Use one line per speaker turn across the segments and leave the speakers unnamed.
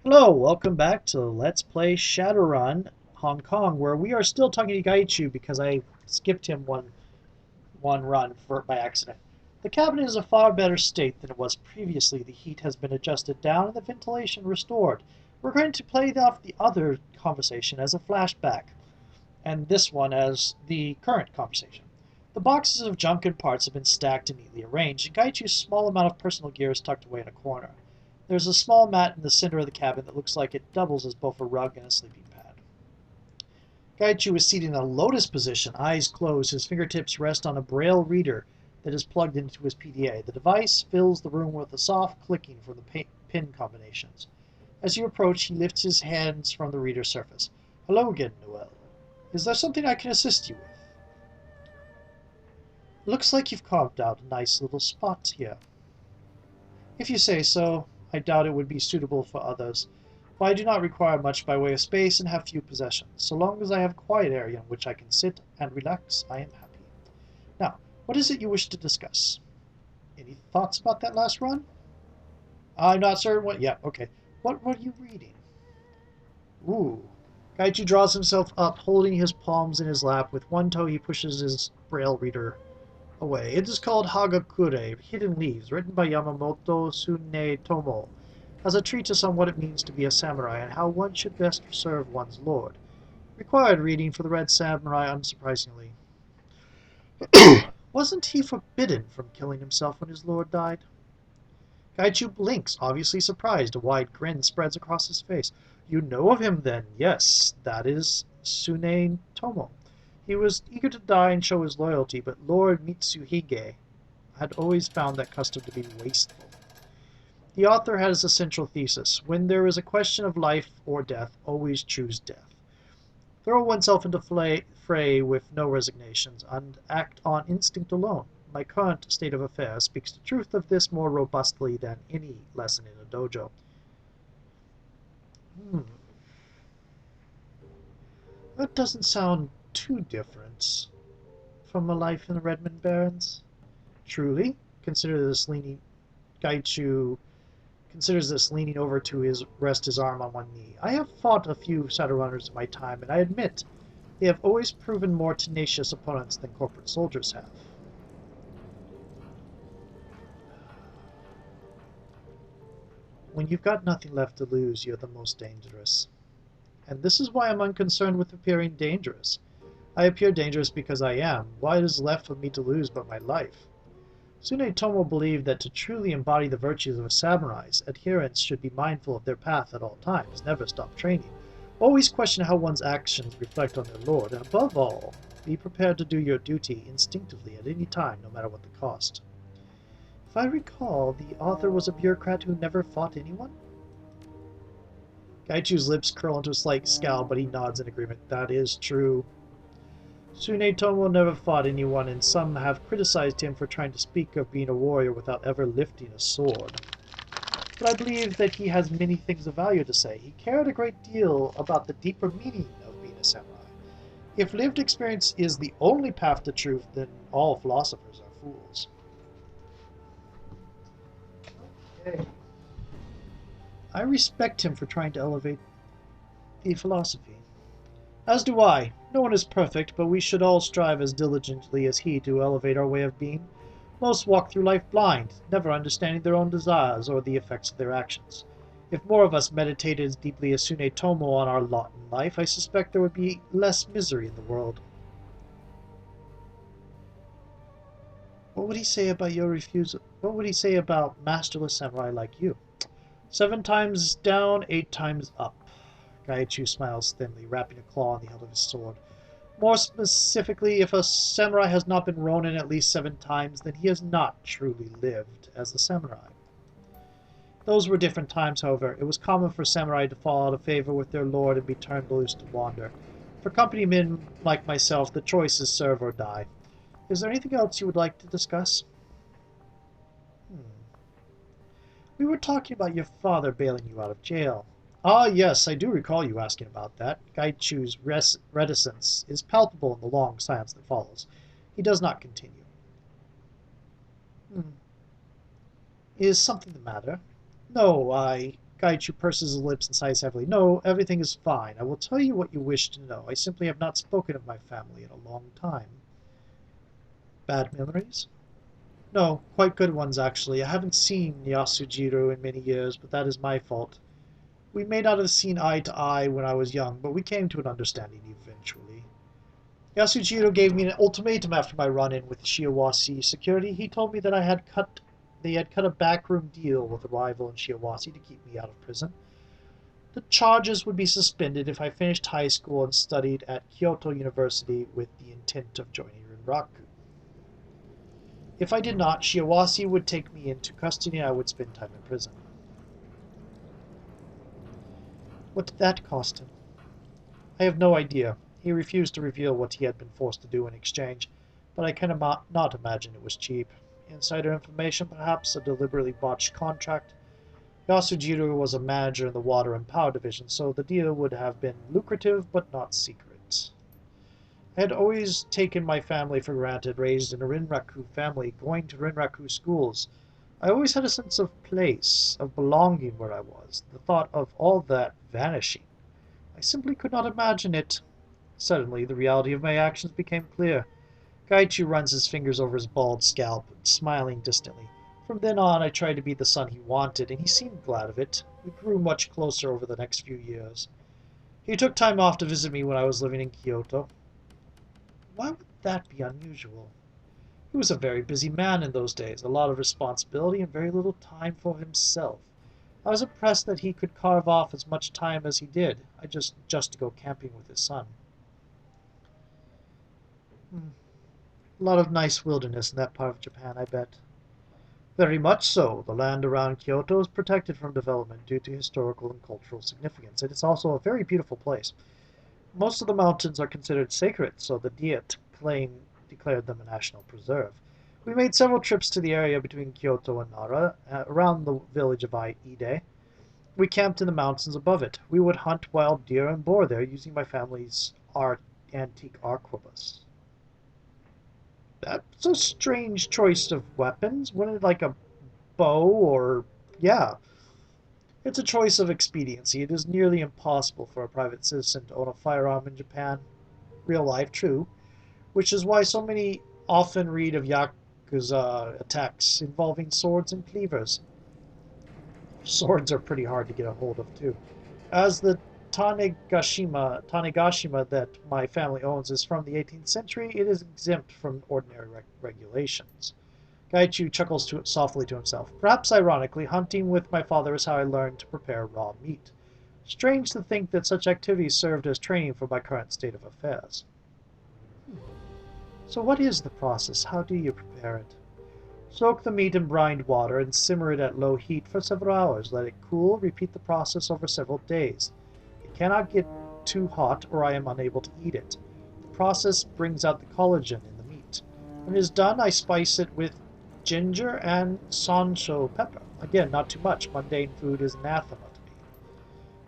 Hello, welcome back to Let's Play Shadowrun Hong Kong, where we are still talking to Gaichu because I skipped him one run by accident. The cabin is in a far better state than it was previously. The heat has been adjusted down and the ventilation restored. We're going to play off the other conversation as a flashback, and this one as the current conversation. The boxes of junk and parts have been stacked and neatly arranged, and Gaichu's small amount of personal gear is tucked away in a corner. There's a small mat in the center of the cabin that looks like it doubles as both a rug and a sleeping pad. Gaichu is seated in a lotus position, eyes closed. His fingertips rest on a braille reader that is plugged into his PDA. The device fills the room with a soft clicking from the pin combinations. As you approach, he lifts his hands from the reader's surface. Hello again, Noel. Is there something I can assist you with? Looks like you've carved out a nice little spot here. If you say so. I doubt it would be suitable for others, but I do not require much by way of space and have few possessions. So long as I have a quiet area in which I can sit and relax, I am happy. Now, what is it you wish to discuss? Any thoughts about that last run? I'm not certain what... Yeah, okay. What were you reading? Ooh. Gaichu draws himself up, holding his palms in his lap. With one toe he pushes his braille reader away. It is called Hagakure, Hidden Leaves, written by Yamamoto Tsunetomo, as a treatise on what it means to be a samurai and how one should best serve one's lord. Required reading for the Red Samurai, unsurprisingly. Wasn't he forbidden from killing himself when his lord died? Gaichu blinks, obviously surprised. A wide grin spreads across his face. You know of him, then? Yes, that is Tsunetomo. He was eager to die and show his loyalty, but Lord Mitsuhige had always found that custom to be wasteful. The author has a central thesis. When there is a question of life or death, always choose death. Throw oneself into fray with no resignations, and act on instinct alone. My current state of affairs speaks the truth of this more robustly than any lesson in a dojo. That doesn't sound too different from a life in the Redmond Barrens. Truly, Gaichu considers this, leaning over to rest his arm on one knee. I have fought a few Shadowrunners in my time, and I admit they have always proven more tenacious opponents than corporate soldiers have. When you've got nothing left to lose, you're the most dangerous. And this is why I'm unconcerned with appearing dangerous. I appear dangerous because I am. What is left for me to lose but my life? Tsunetomo believed that to truly embody the virtues of a samurai's adherents should be mindful of their path at all times, never stop training, always question how one's actions reflect on their lord, and above all, be prepared to do your duty instinctively at any time, no matter what the cost. If I recall, the author was a bureaucrat who never fought anyone? Gaichu's lips curl into a slight scowl, but he nods in agreement. That is true. Tsunetomo never fought anyone, and some have criticized him for trying to speak of being a warrior without ever lifting a sword. But I believe that he has many things of value to say. He cared a great deal about the deeper meaning of being a samurai. If lived experience is the only path to truth, then all philosophers are fools. Okay. I respect him for trying to elevate the philosophy. As do I. No one is perfect, but we should all strive as diligently as he to elevate our way of being. Most walk through life blind, never understanding their own desires or the effects of their actions. If more of us meditated as deeply as Tsunetomo on our lot in life, I suspect there would be less misery in the world. What would he say about your refusal? What would he say about masterless samurai like you? 7 times down, 8 times up. Gaichu smiles thinly, wrapping a claw on the hilt of his sword. More specifically, if a samurai has not been ronin at least 7 times, then he has not truly lived as a samurai. Those were different times, however. It was common for samurai to fall out of favor with their lord and be turned loose to wander. For company men like myself, the choice is serve or die. Is there anything else you would like to discuss? We were talking about your father bailing you out of jail. Ah, yes, I do recall you asking about that. Gaichu's reticence is palpable in the long silence that follows. He does not continue. Is something the matter? No, I Gaichu purses his lips and sighs heavily. No, everything is fine. I will tell you what you wish to know. I simply have not spoken of my family in a long time. Bad memories? No, quite good ones, actually. I haven't seen Yasujiro in many years, but that is my fault. We may not have seen eye to eye when I was young, but we came to an understanding eventually. Yasujiro gave me an ultimatum after my run-in with Shiawase security. He told me that they had cut a backroom deal with a rival in Shiawase to keep me out of prison. The charges would be suspended if I finished high school and studied at Kyoto University with the intent of joining Rinraku. If I did not, Shiawase would take me into custody and I would spend time in prison. What did that cost him? I have no idea. He refused to reveal what he had been forced to do in exchange, but I cannot not imagine it was cheap. Insider information, perhaps a deliberately botched contract. Yasujiro was a manager in the Water and Power Division, so the deal would have been lucrative but not secret. I had always taken my family for granted, raised in a Rinraku family, going to Rinraku schools. I always had a sense of place, of belonging where I was. The thought of all that vanishing, I simply could not imagine it. Suddenly, the reality of my actions became clear. Gaichu runs his fingers over his bald scalp, smiling distantly. From then on, I tried to be the son he wanted, and he seemed glad of it. We grew much closer over the next few years. He took time off to visit me when I was living in Kyoto. Why would that be unusual? He was a very busy man in those days, a lot of responsibility and very little time for himself. I was impressed that he could carve off as much time as he did, just to go camping with his son. A lot of nice wilderness in that part of Japan, I bet. Very much so. The land around Kyoto is protected from development due to historical and cultural significance. It is also a very beautiful place. Most of the mountains are considered sacred, so the Diet declared them a national preserve. We made several trips to the area between Kyoto and Nara, around the village of Ide. We camped in the mountains above it. We would hunt wild deer and boar there using my family's antique arquebus. That's a strange choice of weapons. Wouldn't it like a bow or... Yeah. It's a choice of expediency. It is nearly impossible for a private citizen to own a firearm in Japan. Real life, true. Which is why so many often read of Yakuza attacks involving swords and cleavers. Swords are pretty hard to get a hold of, too. As the Tanegashima that my family owns is from the 18th century, it is exempt from ordinary regulations. Gaichu chuckles softly to himself. Perhaps ironically, hunting with my father is how I learned to prepare raw meat. Strange to think that such activities served as training for my current state of affairs. So what is the process? How do you prepare it? Soak the meat in brined water and simmer it at low heat for several hours. Let it cool. Repeat the process over several days. It cannot get too hot or I am unable to eat it. The process brings out the collagen in the meat. When it is done, I spice it with ginger and sansho pepper. Again, not too much. Mundane food is anathema to me.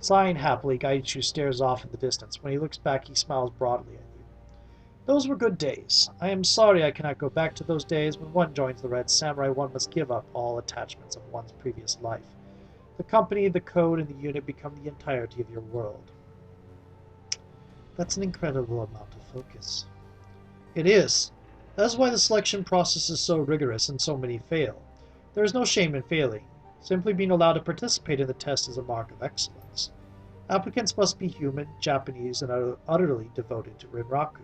Sighing happily, Gaichu stares off in the distance. When he looks back, he smiles broadly at you. Those were good days. I am sorry I cannot go back to those days. When one joins the Red Samurai, one must give up all attachments of one's previous life. The company, the code, and the unit become the entirety of your world. That's an incredible amount of focus. It is. That is why the selection process is so rigorous and so many fail. There is no shame in failing. Simply being allowed to participate in the test is a mark of excellence. Applicants must be human, Japanese, and utterly devoted to Rinraku.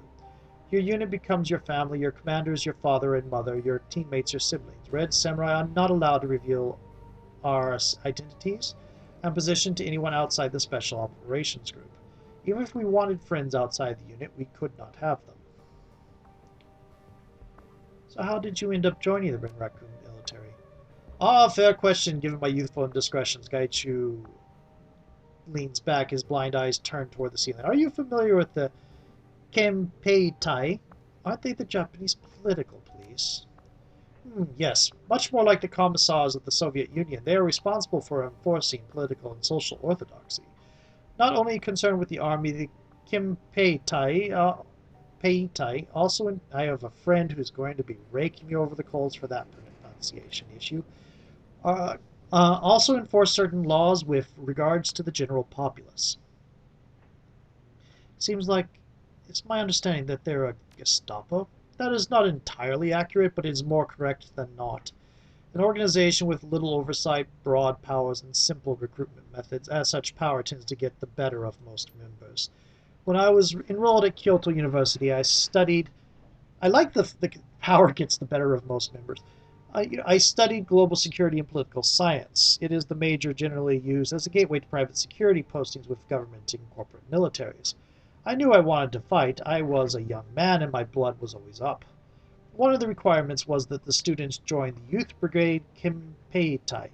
Your unit becomes your family, your commanders your father and mother, your teammates your siblings. Red Samurai are not allowed to reveal our identities and position to anyone outside the Special Operations Group. Even if we wanted friends outside the unit, we could not have them. So how did you end up joining the Rinraku military? Ah, fair question, given my youthful indiscretions. Gaichu leans back, his blind eyes turned toward the ceiling. Are you familiar with the Kempeitai? Aren't they the Japanese political police? Yes, much more like the commissars of the Soviet Union. They are responsible for enforcing political and social orthodoxy. Not only concerned with the army, the Kempeitai also, I have a friend who's going to be raking me over the coals for that pronunciation issue, are Also enforce certain laws with regards to the general populace. Seems like it's my understanding that they're a Gestapo. That is not entirely accurate, but it is more correct than not. An organization with little oversight, broad powers, and simple recruitment methods, as such power tends to get the better of most members. When I was enrolled at Kyoto University, I like the power gets the better of most members. I studied global security and political science. It is the major generally used as a gateway to private security postings with government and corporate militaries. I knew I wanted to fight. I was a young man and my blood was always up. One of the requirements was that the students join the Youth Brigade Kimpeitai.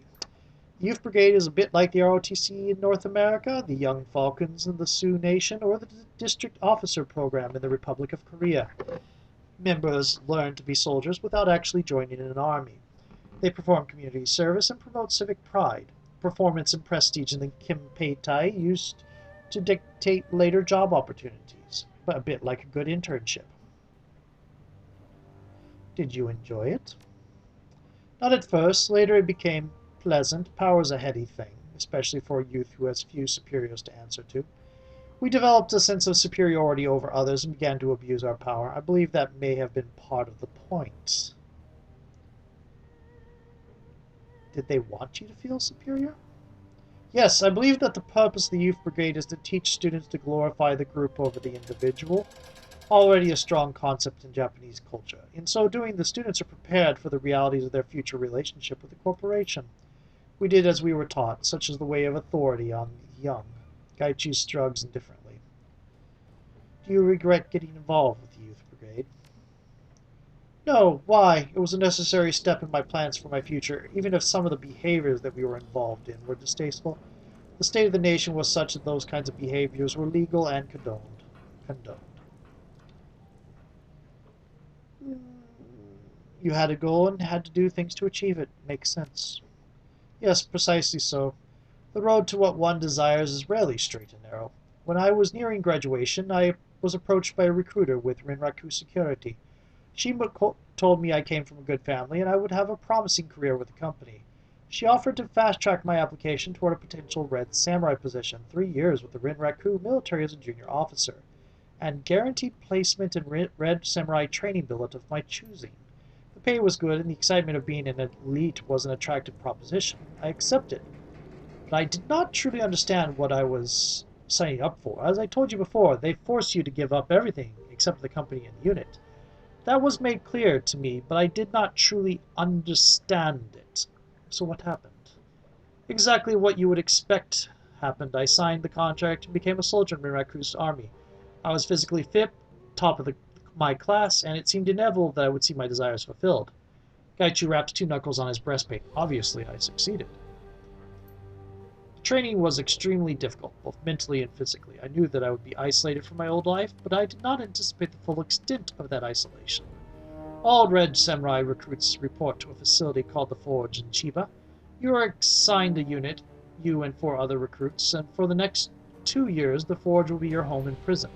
The Youth Brigade is a bit like the ROTC in North America, the Young Falcons in the Sioux Nation, or the District Officer Program in the Republic of Korea. Members learn to be soldiers without actually joining an army. They perform community service and promote civic pride. Performance and prestige in the Kimpeitai used to dictate later job opportunities, but a bit like a good internship. Did you enjoy it? Not at first. Later it became pleasant. Power's a heady thing, especially for a youth who has few superiors to answer to. We developed a sense of superiority over others and began to abuse our power. I believe that may have been part of the point. Did they want you to feel superior? Yes, I believe that the purpose of the Youth Brigade is to teach students to glorify the group over the individual, already a strong concept in Japanese culture. In so doing, the students are prepared for the realities of their future relationship with the corporation. We did as we were taught, such as the way of authority on the young. Gaichu shrugs indifferently. Do you regret getting involved with the Youth Brigade? No, why? It was a necessary step in my plans for my future, even if some of the behaviors that we were involved in were distasteful. The state of the nation was such that those kinds of behaviors were legal and condoned. You had a goal and had to do things to achieve it. Makes sense. Yes, precisely so. The road to what one desires is rarely straight and narrow. When I was nearing graduation, I was approached by a recruiter with Rinraku Security. She told me I came from a good family and I would have a promising career with the company. She offered to fast-track my application toward a potential Red Samurai position, 3 years with the Rinraku military as a junior officer, and guaranteed placement in Red Samurai training billet of my choosing. The pay was good and the excitement of being an elite was an attractive proposition. I accepted. But I did not truly understand what I was signing up for. As I told you before, they force you to give up everything except the company and the unit. That was made clear to me, but I did not truly understand it. So what happened? Exactly what you would expect happened. I signed the contract and became a soldier in Miraku's army. I was physically fit, top of my class, and it seemed inevitable that I would see my desires fulfilled. Gaichu wrapped 2 knuckles on his breastplate. Obviously, I succeeded. The training was extremely difficult, both mentally and physically. I knew that I would be isolated from my old life, but I did not anticipate the full extent of that isolation. All Red Samurai recruits report to a facility called the Forge in Chiba. You are assigned a unit, you and 4 other recruits, and for the next 2 years the Forge will be your home and prison.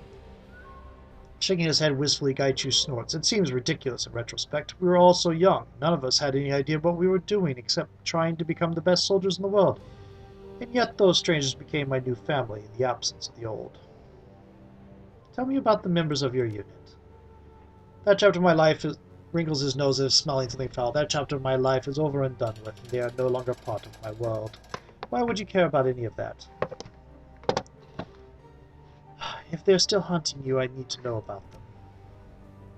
Shaking his head wistfully, Gaichu snorts. It seems ridiculous in retrospect. We were all so young. None of us had any idea what we were doing except trying to become the best soldiers in the world. And yet those strangers became my new family in the absence of the old. Tell me about the members of your unit. That chapter of my life wrinkles his nose as if smelling something foul. That chapter of my life is over and done with, and they are no longer part of my world. Why would you care about any of that? If they're still hunting you, I need to know about them.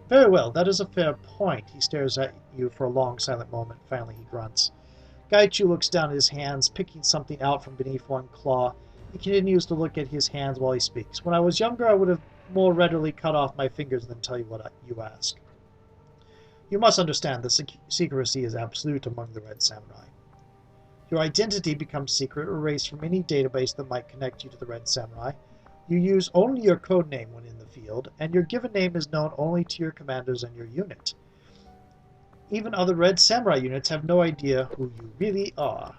Very well, that is a fair point. He stares at you for a long, silent moment. Finally, he grunts. Gaichu looks down at his hands, picking something out from beneath one claw. He continues to look at his hands while he speaks. When I was younger, I would have more readily cut off my fingers than tell you what you ask. You must understand that secrecy is absolute among the Red Samurai. Your identity becomes secret or erased from any database that might connect you to the Red Samurai. You use only your code name when in the field, and your given name is known only to your commanders and your unit. Even other Red Samurai units have no idea who you really are.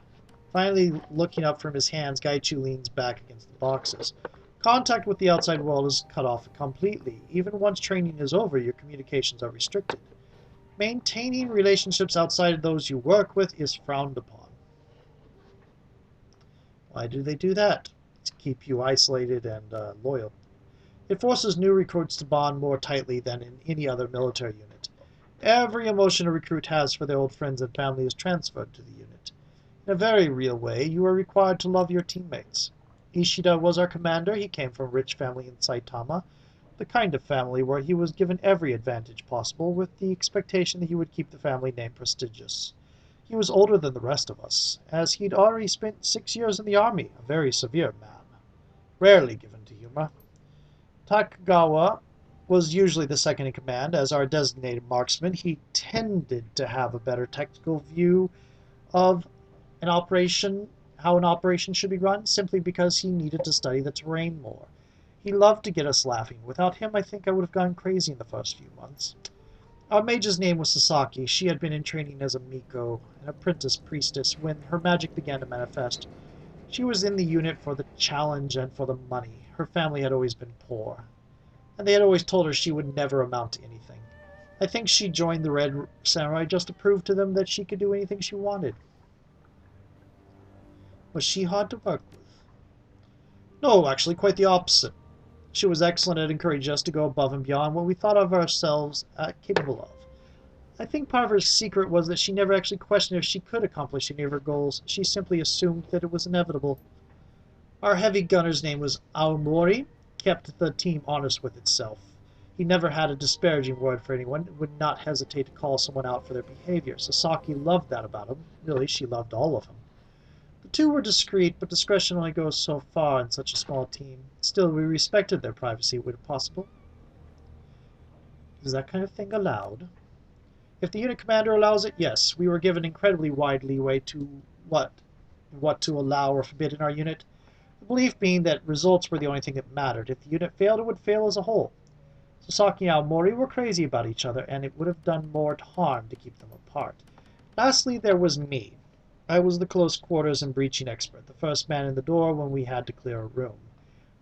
Finally, looking up from his hands, Gaichu leans back against the boxes. Contact with the outside world is cut off completely. Even once training is over, your communications are restricted. Maintaining relationships outside of those you work with is frowned upon. Why do they do that? To keep you isolated and loyal. It forces new recruits to bond more tightly than in any other military unit. Every emotion a recruit has for their old friends and family is transferred to the unit. In a very real way, you are required to love your teammates. Ishida was our commander. He came from a rich family in Saitama, the kind of family where he was given every advantage possible with the expectation that he would keep the family name prestigious. He was older than the rest of us, as he'd already spent 6 years in the army, a very severe man, rarely given to humor. Takagawa was usually the second in command. As our designated marksman, he tended to have a better technical view of how an operation should be run, simply because he needed to study the terrain more. He loved to get us laughing. Without him, I think I would have gone crazy in the first few months. Our mage's name was Sasaki. She had been in training as a Miko, an apprentice priestess, when her magic began to manifest. She was in the unit for the challenge and for the money. Her family had always been poor, and they had always told her she would never amount to anything. I think she joined the Red Samurai just to prove to them that she could do anything she wanted. Was she hard to work with? No, actually, quite the opposite. She was excellent at encouraging us to go above and beyond what we thought of ourselves capable of. I think part of her secret was that she never actually questioned if she could accomplish any of her goals. She simply assumed that it was inevitable. Our heavy gunner's name was Aomori, kept the team honest with itself. He never had a disparaging word for anyone, would not hesitate to call someone out for their behavior. Sasaki loved that about him. Really, she loved all of him. The two were discreet, but discretion only goes so far in such a small team. Still, we respected their privacy when possible. Is that kind of thing allowed? If the unit commander allows it, yes. We were given incredibly wide leeway to what to allow or forbid in our unit. The belief being that results were the only thing that mattered. If the unit failed, it would fail as a whole. Sasaki and Aomori were crazy about each other, and it would have done more harm to keep them apart. Lastly, there was me. I was the close quarters and breaching expert, the first man in the door when we had to clear a room.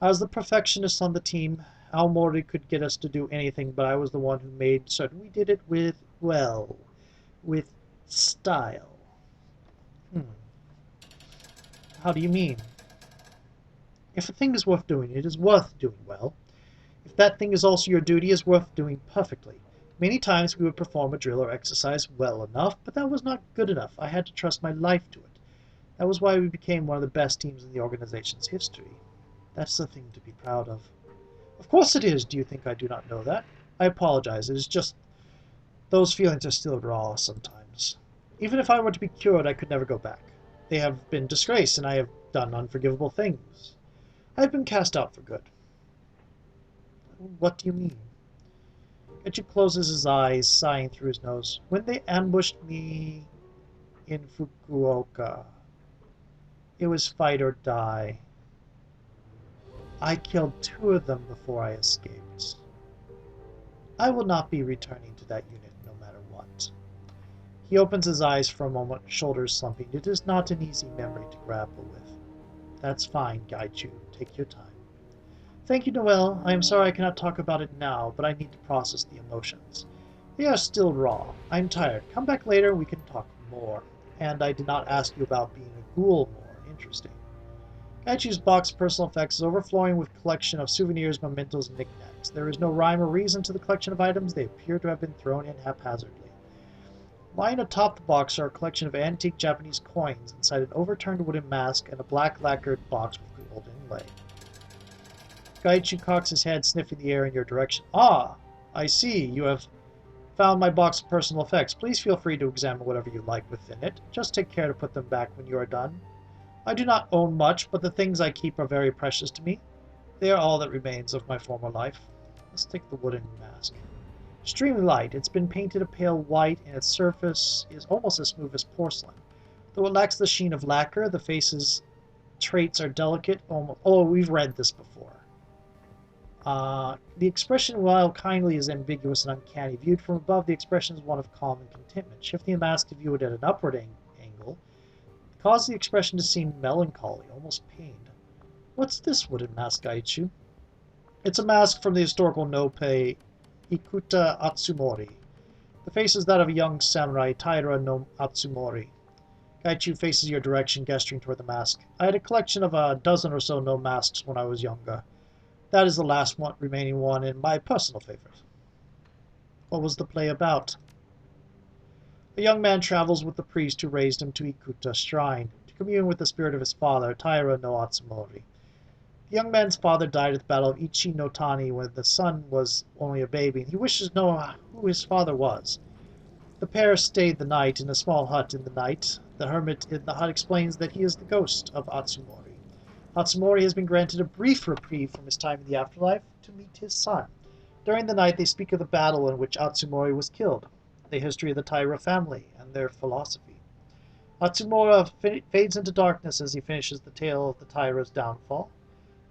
I was the perfectionist on the team. Aomori could get us to do anything, but I was the one who made certain we did it with style. How do you mean? If a thing is worth doing, it is worth doing well. If that thing is also your duty, it is worth doing perfectly. Many times we would perform a drill or exercise well enough, but that was not good enough. I had to trust my life to it. That was why we became one of the best teams in the organization's history. That's the thing to be proud of. Of course it is. Do you think I do not know that? I apologize. It is just those feelings are still raw sometimes. Even if I were to be cured, I could never go back. They have been disgraced, and I have done unforgivable things. I have been cast out for good. What do you mean? Gaichu closes his eyes, sighing through his nose. When they ambushed me in Fukuoka, it was fight or die. I killed 2 of them before I escaped. I will not be returning to that unit no matter what. He opens his eyes for a moment, shoulders slumping. It is not an easy memory to grapple with. That's fine, Gaichu. Take your time. Thank you, Noel. I am sorry I cannot talk about it now, but I need to process the emotions. They are still raw. I am tired. Come back later, we can talk more. And I did not ask you about being a ghoul more. Interesting. Gaichu's box of personal effects is overflowing with a collection of souvenirs, mementos, and knickknacks. There is no rhyme or reason to the collection of items. They appear to have been thrown in haphazardly. Lying atop the box are a collection of antique Japanese coins inside an overturned wooden mask and a black lacquered box with gold inlay. Gaichu cocks his head, sniffing the air in your direction. Ah, I see. You have found my box of personal effects. Please feel free to examine whatever you like within it. Just take care to put them back when you are done. I do not own much, but the things I keep are very precious to me. They are all that remains of my former life. Let's take the wooden mask. Extremely light. It's been painted a pale white, and its surface is almost as smooth as porcelain. Though it lacks the sheen of lacquer, the face's traits are delicate. Oh, we've read this before. The expression, while kindly, is ambiguous and uncanny. Viewed from above, the expression is one of calm and contentment. Shifting the mask to view it at an upward angle causes the expression to seem melancholy, almost pained. What's this wooden mask, Gaichu? It's a mask from the historical Nope Ikuta Atsumori. The face is that of a young samurai, Taira no Atsumori. Gaichu faces your direction, gesturing toward the mask. I had a collection of a dozen or so no masks when I was younger. That is the last remaining one and my personal favorite. What was the play about? A young man travels with the priest who raised him to Ikuta Shrine, to commune with the spirit of his father, Taira no Atsumori. The young man's father died at the Battle of Ichi no Tani when the son was only a baby, and he wishes to know who his father was. The pair stayed the night in a small hut in the night. The hermit in the hut explains that he is the ghost of Atsumori. Atsumori has been granted a brief reprieve from his time in the afterlife to meet his son. During the night they speak of the battle in which Atsumori was killed, the history of the Taira family, and their philosophy. Atsumori fades into darkness as he finishes the tale of the Taira's downfall,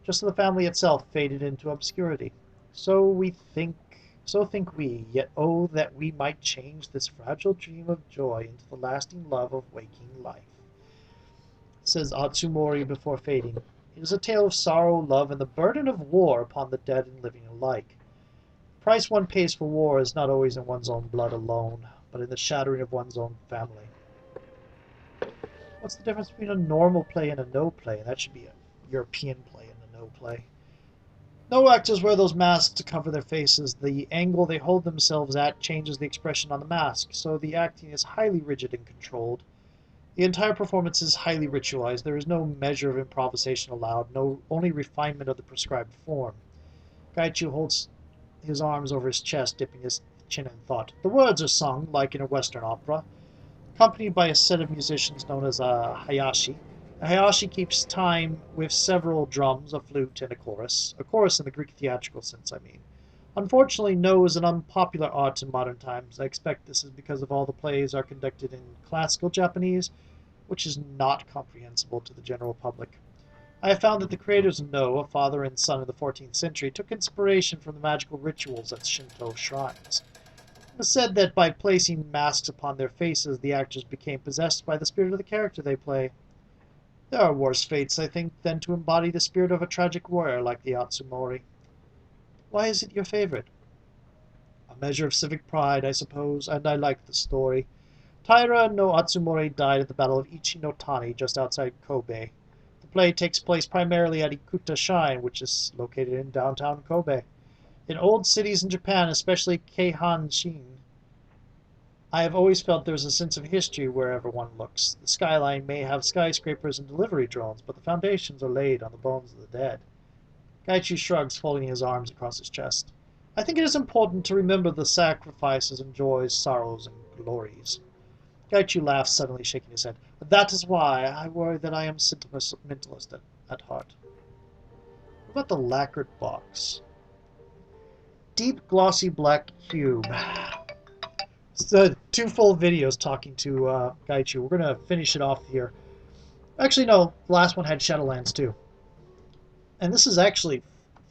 just as the family itself faded into obscurity. So think we, yet oh that we might change this fragile dream of joy into the lasting love of waking life, says Atsumori before fading. It is a tale of sorrow, love, and the burden of war upon the dead and living alike. The price one pays for war is not always in one's own blood alone, but in the shattering of one's own family. What's the difference between a normal play and a no play? That should be a European play and a no play. No actors wear those masks to cover their faces. The angle they hold themselves at changes the expression on the mask, so the acting is highly rigid and controlled. The entire performance is highly ritualized. There is no measure of improvisation allowed, only refinement of the prescribed form. Gaichu holds his arms over his chest, dipping his chin in thought. The words are sung, like in a Western opera, accompanied by a set of musicians known as a hayashi. A hayashi keeps time with several drums, a flute, and a chorus. A chorus in the Greek theatrical sense, I mean. Unfortunately, no is an unpopular art in modern times. I expect this is because of all the plays are conducted in classical Japanese, which is not comprehensible to the general public. I have found that the creators of No, a father and son in the 14th century, took inspiration from the magical rituals at Shinto shrines. It was said that by placing masks upon their faces, the actors became possessed by the spirit of the character they play. There are worse fates, I think, than to embody the spirit of a tragic warrior like the Atsumori. Why is it your favorite? A measure of civic pride, I suppose, and I like the story. Taira no Atsumori died at the Battle of Ichi no Tani, just outside Kobe. The play takes place primarily at Ikuta Shrine, which is located in downtown Kobe. In old cities in Japan, especially Keihanshin, I have always felt there is a sense of history wherever one looks. The skyline may have skyscrapers and delivery drones, but the foundations are laid on the bones of the dead. Gaichu shrugs, folding his arms across his chest. I think it is important to remember the sacrifices and joys, sorrows, and glories. Gaichu laughs, suddenly shaking his head. That is why I worry that I am sentimentalist at heart. What about the lacquered box? Deep, glossy black cube. It's two full videos talking to Gaichu. We're going to finish it off here. Actually, no. The last one had Shadowlands too. And this is actually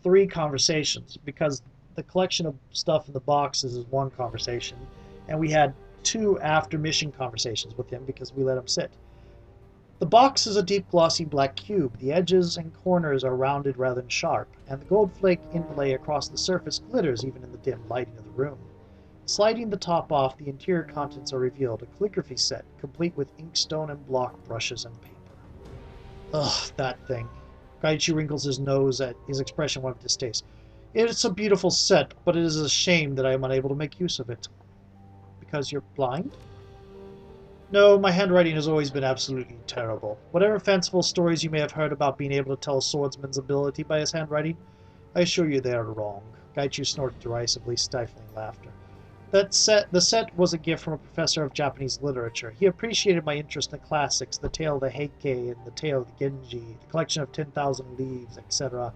3 conversations, because the collection of stuff in the boxes is 1 conversation, and we had 2 after mission conversations with him because we let him sit. The box is a deep glossy black cube. The edges and corners are rounded rather than sharp, and the gold flake inlay across the surface glitters even in the dim lighting of the room. Sliding the top off, the interior contents are revealed, a calligraphy set, complete with inkstone and block brushes and paper. Ugh, that thing. Gaichu wrinkles his nose at his expression one of distaste. It's a beautiful set, but it is a shame that I am unable to make use of it. Because you're blind? No, my handwriting has always been absolutely terrible. Whatever fanciful stories you may have heard about being able to tell a swordsman's ability by his handwriting, I assure you they are wrong. Gaichu snorted derisively, stifling laughter. The set was a gift from a professor of Japanese literature. He appreciated my interest in the classics, the tale of the Heike and the tale of the Genji, the collection of 10,000 Leaves, etc.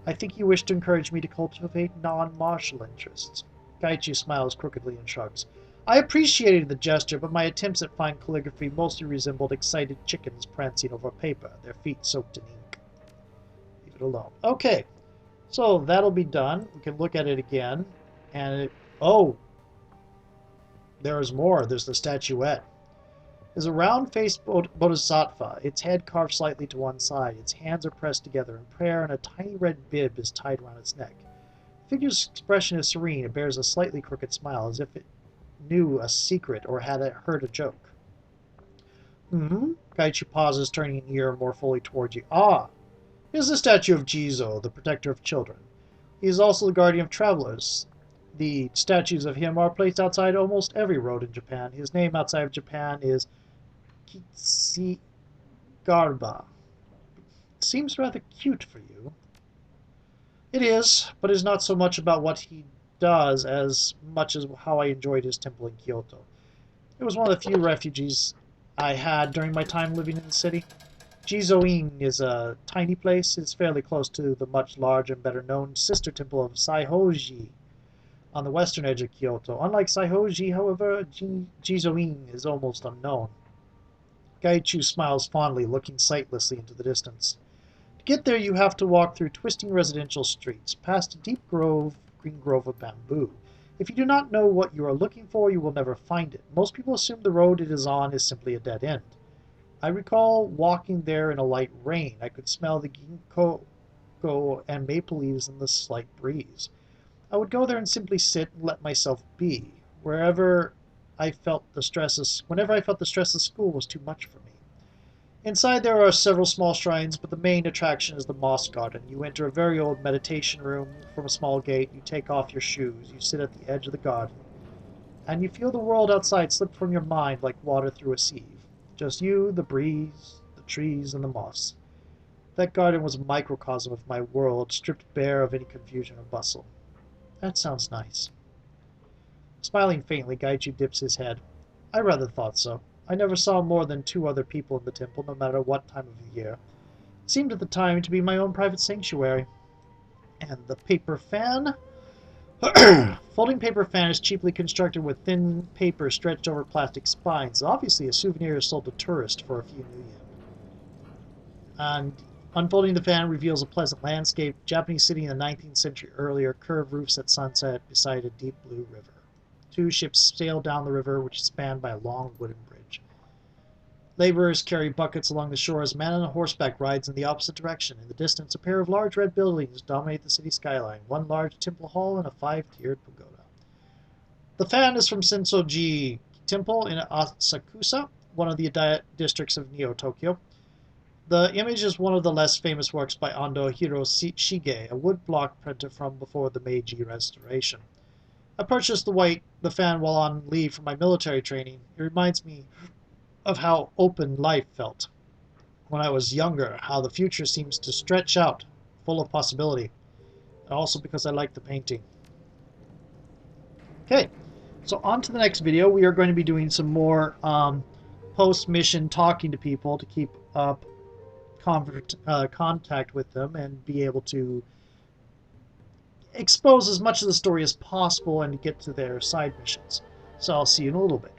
I think he wished to encourage me to cultivate non-martial interests. Gaichu smiles crookedly and shrugs. I appreciated the gesture, but my attempts at fine calligraphy mostly resembled excited chickens prancing over paper, their feet soaked in ink. Leave it alone. Okay, so that'll be done. We can look at it again. And oh, there's more. There's the statuette. There's a round-faced bodhisattva, its head carved slightly to one side. Its hands are pressed together in prayer, and a tiny red bib is tied around its neck. The figure's expression is serene. It bears a slightly crooked smile, as if it knew a secret or had heard a joke. Mm-hmm. Gaichu pauses, turning an ear more fully towards you. Ah, it is the statue of Jizo, the protector of children. He is also the guardian of travelers. The statues of him are placed outside almost every road in Japan. His name outside of Japan is Kitsigarba. Seems rather cute for you. It is, but it is not so much about what he does as much as how I enjoyed his temple in Kyoto. It was one of the few refuges I had during my time living in the city. Jizoin is a tiny place. It's fairly close to the much larger and better known sister temple of Saihoji on the western edge of Kyoto. Unlike Saihoji, however, Jizoin is almost unknown. Gaichu smiles fondly, looking sightlessly into the distance. To get there, you have to walk through twisting residential streets, past a deep green grove of bamboo. If you do not know what you are looking for, you will never find it. Most people assume the road it is on is simply a dead end. I recall walking there in a light rain. I could smell the ginkgo and maple leaves in the slight breeze. I would go there and simply sit and let myself be. Whenever I felt the stress of school was too much for me. Inside there are several small shrines, but the main attraction is the moss garden. You enter a very old meditation room from a small gate, you take off your shoes, you sit at the edge of the garden, and you feel the world outside slip from your mind like water through a sieve. Just you, the breeze, the trees, and the moss. That garden was a microcosm of my world, stripped bare of any confusion or bustle. That sounds nice. Smiling faintly, Gaichu dips his head. I rather thought so. I never saw more than 2 other people in the temple, no matter what time of the year. It seemed at the time to be my own private sanctuary. And the paper fan? Folding paper fan is cheaply constructed with thin paper stretched over plastic spines. Obviously a souvenir sold to tourists for a few new yen. And unfolding the fan reveals a pleasant landscape. Japanese city in the 19th century earlier, curved roofs at sunset beside a deep blue river. 2 ships sail down the river, which is spanned by a long wooden bridge. Laborers carry buckets along the shore as a man on horseback rides in the opposite direction. In the distance, a pair of large red buildings dominate the city skyline, 1 large temple hall and a 5-tiered pagoda. The fan is from Sensoji Temple in Asakusa, one of the districts of Neo-Tokyo. The image is one of the less famous works by Ando Hiroshige, a woodblock printer from before the Meiji Restoration. I purchased the fan while on leave from my military training. It reminds me of how open life felt when I was younger, how the future seems to stretch out, full of possibility. And also because I like the painting. Okay, so on to the next video. We are going to be doing some more post-mission talking to people to keep up contact with them and be able to expose as much of the story as possible and get to their side missions. So I'll see you in a little bit.